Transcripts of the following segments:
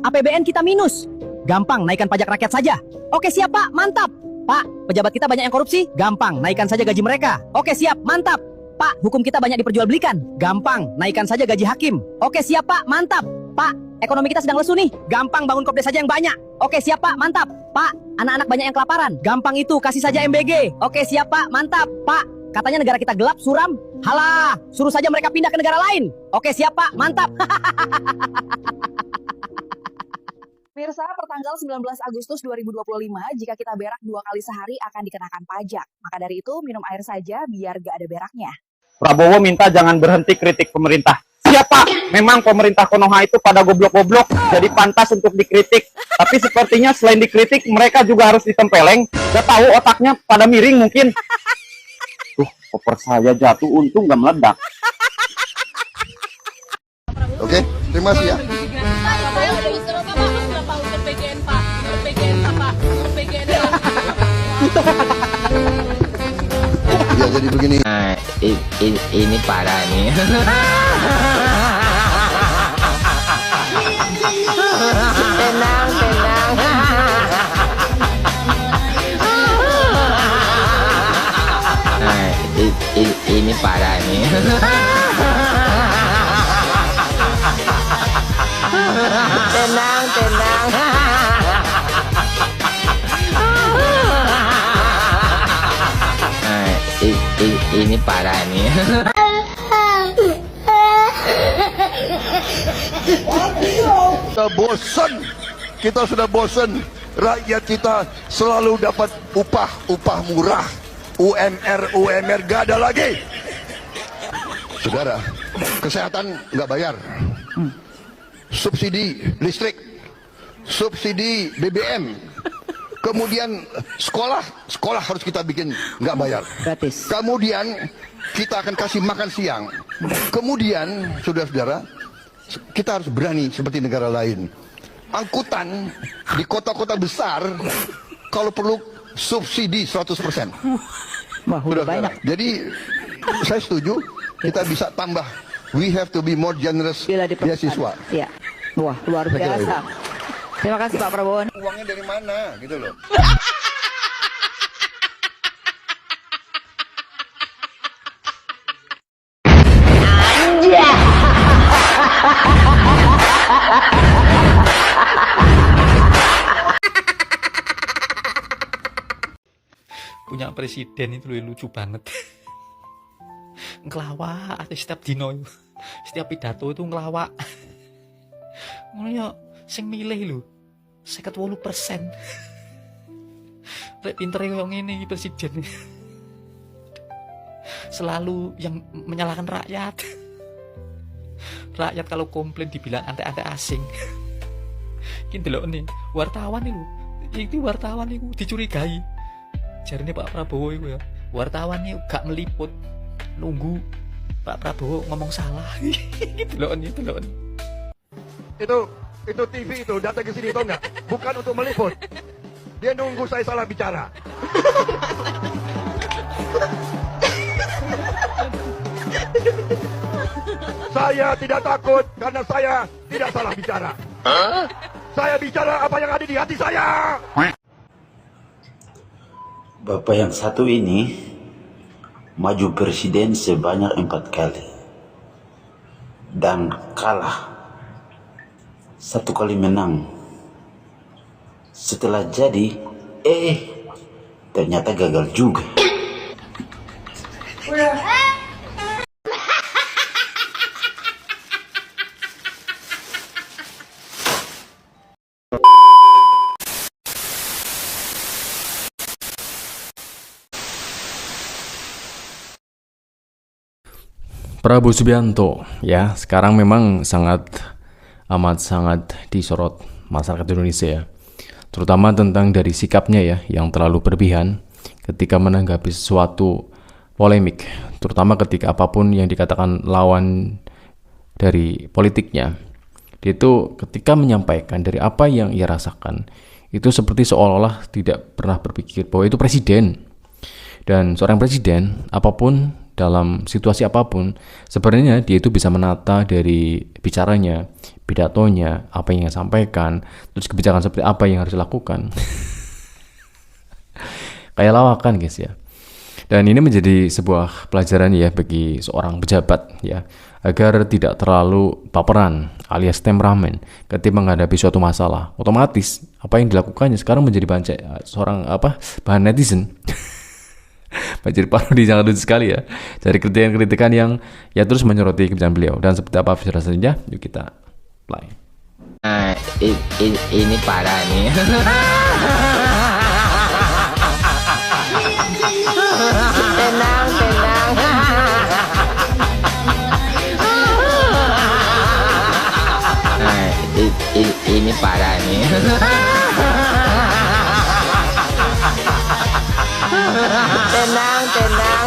APBN kita minus. Gampang, naikkan pajak rakyat saja. Oke siap Pak, mantap. Pak, pejabat kita banyak yang korupsi. Gampang, naikkan saja gaji mereka. Oke siap, mantap. Pak, hukum kita banyak diperjualbelikan. Gampang, naikkan saja gaji hakim. Oke siap Pak, mantap. Pak, ekonomi kita sedang lesu nih. Gampang, bangun kopdes saja yang banyak. Oke siap Pak, mantap. Pak, anak-anak banyak yang kelaparan. Gampang itu, kasih saja MBG. Oke siap Pak, mantap. Pak, katanya negara kita gelap, suram. Halah, suruh saja mereka pindah ke negara lain. Oke siap Pak, mantap. Mirsa, pertanggal 19 Agustus 2025, jika kita berak 2 kali sehari akan dikenakan pajak. Maka dari itu, minum air saja biar gak ada beraknya. Prabowo minta jangan berhenti kritik pemerintah. Siapa? Memang pemerintah Konoha itu pada goblok-goblok, jadi pantas untuk dikritik. Tapi sepertinya selain dikritik, mereka juga harus ditempeleng. Gak tahu otaknya pada miring mungkin. Tuh, koper saya jatuh, untung gak meledak. Oke, terima kasih ya. Ya jadi begini. Nah, ini parah nih. Tenang. Nah, ini parah nih. Tenang. Nah, ini parah nih. Kita sudah bosan. Rakyat kita selalu dapat upah murah. UMR gak ada lagi. Saudara, kesehatan nggak bayar. Subsidi listrik, subsidi BBM, kemudian sekolah harus kita bikin nggak bayar, Gratis. kemudian kita akan kasih makan siang, kemudian saudara-saudara kita harus berani seperti negara lain. Angkutan di kota-kota besar kalau perlu subsidi 100%. Wah, udah banyak. Jadi saya setuju kita bisa tambah. We have to be more generous beasiswa. Iya. Wah, luar biasa. Terima kasih Pak Prabowo. Uangnya dari mana gitu loh. Punya presiden itu lucu banget. Ngelawak atau setiap dino, setiap pidato itu ngelawak. Ngono sing milih lho 58%. Rek pintere koyo ngene iki presiden. Selalu yang menyalahkan rakyat. Rakyat kalau komplain dibilang antek-antek asing. Iki ndelok nih, wartawan iki lho. Iki wartawan iku dicurigai. Jarine Pak Prabowo iku ya. Wartawan iki gak meliput. Nunggu Pak Prabowo ngomong salah. Gitu loh. Itu TV itu datang ke sini tau nggak? Bukan untuk meliput. Dia nunggu saya salah bicara. Saya tidak takut karena saya tidak salah bicara. Saya bicara apa yang ada di hati saya. Bapak yang satu ini maju presiden sebanyak 4 kali dan kalah 1 kali menang. Setelah jadi ternyata gagal juga. Prabowo Subianto ya sekarang memang sangat disorot masyarakat Indonesia ya, terutama tentang dari sikapnya ya yang terlalu berlebihan ketika menanggapi sesuatu polemik, terutama ketika apapun yang dikatakan lawan dari politiknya, dia itu ketika menyampaikan dari apa yang ia rasakan itu seperti seolah-olah tidak pernah berpikir bahwa itu presiden. Dan seorang presiden apapun dalam situasi apapun, sebenarnya dia itu bisa menata dari bicaranya, pidatonya, apa yang ingin sampaikan, terus kebijakan seperti apa yang harus dilakukan. Kayak lawakan guys ya. Dan ini menjadi sebuah pelajaran ya bagi seorang pejabat ya, agar tidak terlalu baperan alias temperamen ketika menghadapi suatu masalah. Otomatis apa yang dilakukannya sekarang menjadi seorang bahan netizen. Menjadi parodi sangat lucu sekali ya, dari kritikan-kritikan yang ya terus menyoroti kebijakan beliau. Dan seperti apa penjelasannya, yuk kita play. Nah, ini parah nih. Tenang, tenang. Nah, ini parah nih. Tenang, tenang.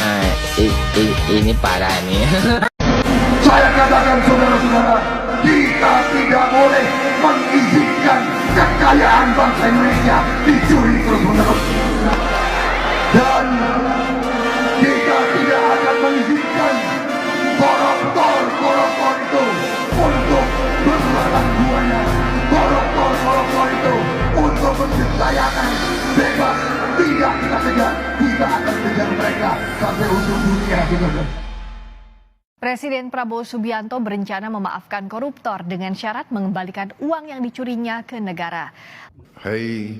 Nah, ini parah nih. Saya katakan saudara-saudara, kita tidak boleh mengizinkan kekayaan bangsa Indonesia dicuri terus-menerus. Dan kita tidak akan mengizinkan koruptor itu untuk berlalang buana. Koruptor itu untuk menciptakan bebas. Tidak kita kejar, kita akan kejar mereka sampai ujung dunia. Presiden Prabowo Subianto berencana memaafkan koruptor dengan syarat mengembalikan uang yang dicurinya ke negara. Hai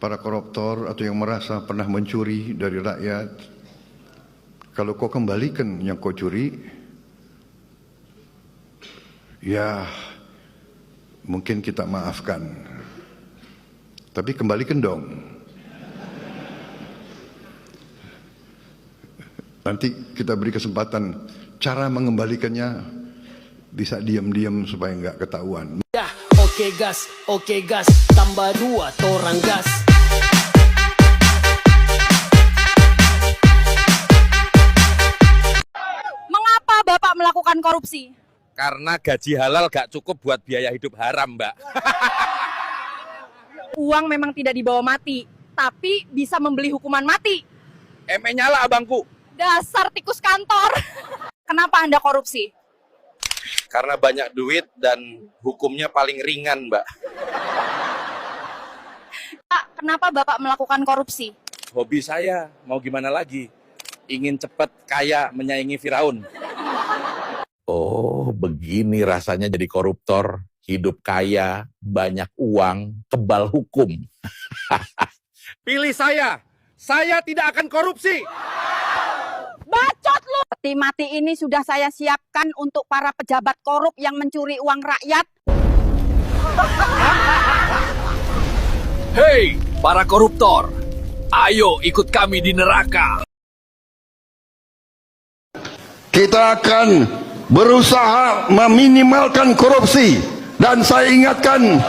para koruptor atau yang merasa pernah mencuri dari rakyat, kalau kau kembalikan yang kau curi, ya mungkin kita maafkan. Tapi kembalikan dong. Nanti kita beri kesempatan cara mengembalikannya, bisa diam-diam supaya nggak ketahuan. Ya, oke gas, tambah 2 torang gas. Mengapa Bapak melakukan korupsi? Karena gaji halal gak cukup buat biaya hidup haram, Mbak. Uang memang tidak dibawa mati, tapi bisa membeli hukuman mati. Nyala abangku. Dasar tikus kantor. Kenapa Anda korupsi? Karena banyak duit dan hukumnya paling ringan, Mbak. Pak, kenapa Bapak melakukan korupsi? Hobi saya, mau gimana lagi? Ingin cepat kaya menyaingi Firaun. Oh, begini rasanya jadi koruptor. Hidup kaya, banyak uang, kebal hukum. Pilih saya tidak akan korupsi. Bacot lu! Peti mati ini sudah saya siapkan untuk para pejabat korup yang mencuri uang rakyat. Hei, para koruptor, ayo ikut kami di neraka. Kita akan berusaha meminimalkan korupsi, dan saya ingatkan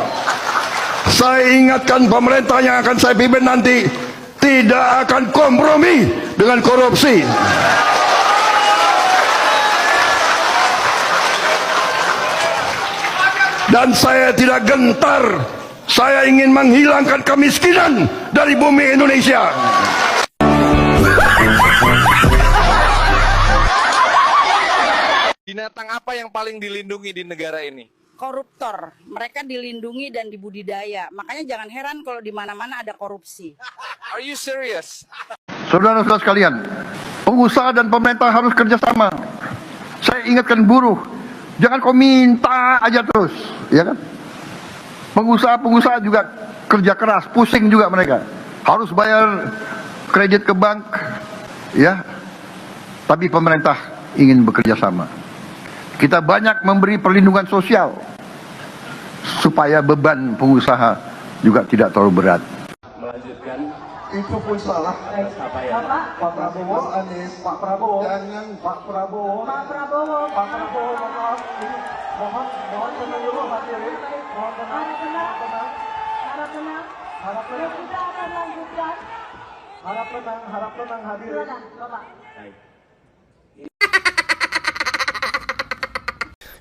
pemerintah yang akan saya pimpin nanti tidak akan kompromi dengan korupsi. Dan saya tidak gentar, saya ingin menghilangkan kemiskinan dari bumi Indonesia. Binatang apa yang paling dilindungi di negara ini? Koruptor, mereka dilindungi dan dibudidaya. Makanya jangan heran kalau di mana-mana ada korupsi. Are you serious? Saudara-saudara sekalian, pengusaha dan pemerintah harus kerjasama. Saya ingatkan buruh, jangan kau minta aja terus, ya kan? Pengusaha juga kerja keras, pusing juga mereka. Harus bayar kredit ke bank, ya. Tapi pemerintah ingin bekerja sama. Kita banyak memberi perlindungan sosial supaya beban pengusaha juga tidak terlalu berat. Melanjutkan itu pun salah. Apa ya? Pak Prabowo, Anies, Pak Prabowo, jangan Pak Prabowo, Pak Prabowo, Pak Prabowo, mohon tenang dulu hadirin, mohon tenang, harap tenang, kita akan lanjutkan, harap tenang hadirin.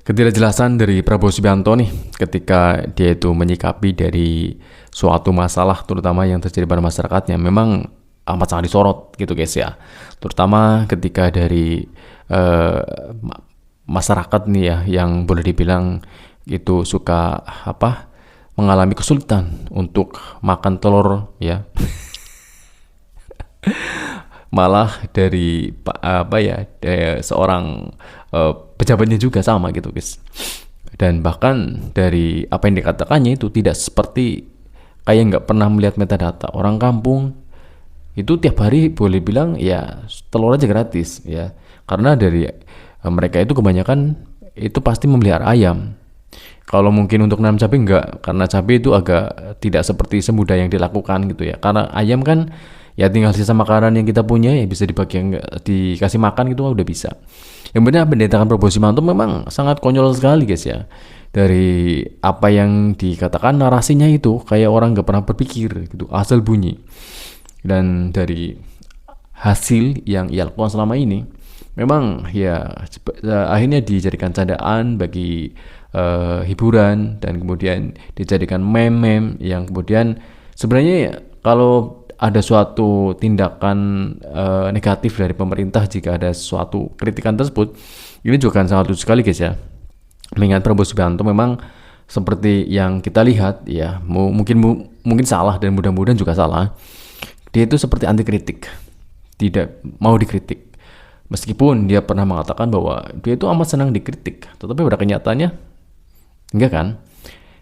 Ketidakjelasan dari Prabowo Subianto nih ketika dia itu menyikapi dari suatu masalah terutama yang terjadi pada masyarakatnya, memang amat sangat disorot gitu guys ya, terutama ketika dari masyarakat nih ya, yang boleh dibilang itu suka mengalami kesulitan untuk makan telur ya. Malah dari seorang pejabatnya juga sama gitu guys. Dan bahkan dari apa yang dikatakannya itu tidak seperti kayak nggak pernah melihat metadata. Orang kampung itu tiap hari boleh bilang ya telur aja gratis ya, karena dari mereka itu kebanyakan itu pasti memelihara ayam. Kalau mungkin untuk nanam cabai enggak, karena cabai itu agak tidak seperti semudah yang dilakukan gitu ya, karena ayam kan ya tinggal sisa makanan yang kita punya ya bisa dikasih makan gitu udah bisa. Yang benar pendetakan Prabowo Subianto memang sangat konyol sekali guys ya. Dari apa yang dikatakan narasinya itu kayak orang nggak pernah berpikir gitu, asal bunyi. Dan dari hasil yang ia lakukan selama ini memang ya akhirnya dijadikan candaan bagi hiburan, dan kemudian dijadikan meme yang kemudian sebenarnya ya, kalau ada suatu tindakan negatif dari pemerintah, jika ada suatu kritikan tersebut, ini juga kan sangat lucu sekali guys ya. Mengingat Prabowo Subianto memang seperti yang kita lihat ya, mungkin salah dan mudah-mudahan juga salah. Dia itu seperti anti kritik, tidak mau dikritik. Meskipun dia pernah mengatakan bahwa dia itu amat senang dikritik, tetapi pada kenyataannya enggak kan.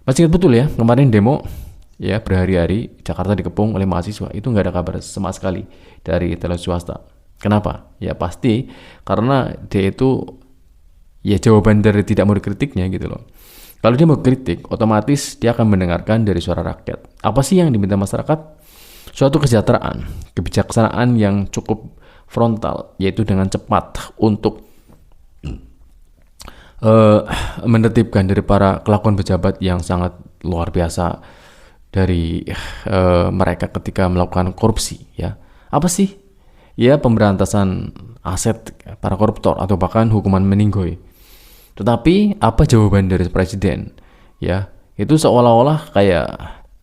Masih ingat betul ya kemarin demo ya, berhari-hari Jakarta dikepung oleh mahasiswa, itu nggak ada kabar sama sekali dari televisi swasta. Kenapa? Ya pasti karena dia itu ya jawaban dari tidak mau dikritiknya gitu loh. Kalau dia mau kritik, otomatis dia akan mendengarkan dari suara rakyat. Apa sih yang diminta masyarakat? Suatu kesejahteraan, kebijaksanaan yang cukup frontal, yaitu dengan cepat untuk menertibkan dari para kelakuan pejabat yang sangat luar biasa dari mereka ketika melakukan korupsi ya. Apa sih? Ya pemberantasan aset para koruptor atau bahkan hukuman meninggoy. Tetapi apa jawaban dari presiden? Ya, itu seolah-olah kayak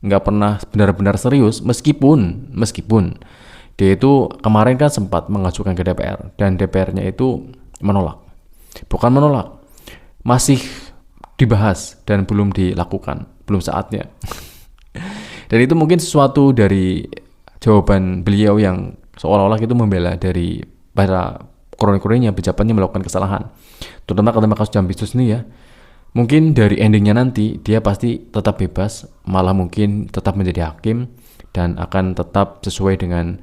nggak pernah benar-benar serius, meskipun dia itu kemarin kan sempat mengajukan ke DPR dan DPR-nya itu menolak. Bukan menolak, masih dibahas dan belum dilakukan, belum saatnya. Dan itu mungkin sesuatu dari jawaban beliau yang seolah-olah itu membela dari para kroni-kroninya, pejabatnya melakukan kesalahan. Terutama karena kasus Jampisus ini ya. Mungkin dari endingnya nanti dia pasti tetap bebas, malah mungkin tetap menjadi hakim dan akan tetap sesuai dengan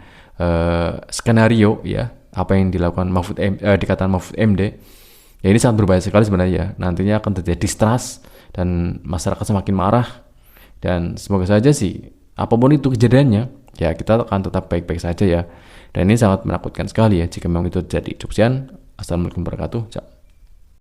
skenario ya, apa yang dilakukan dikatakan Mahfud MD. Ya ini sangat berbahaya sekali sebenarnya. Nantinya akan terjadi distrust dan masyarakat semakin marah. Dan semoga saja sih apapun itu kejadiannya, ya kita akan tetap baik-baik saja ya. Dan ini sangat menakutkan sekali ya jika memang itu terjadi. Cukup sekian. Assalamualaikum warahmatullahi wabarakatuh.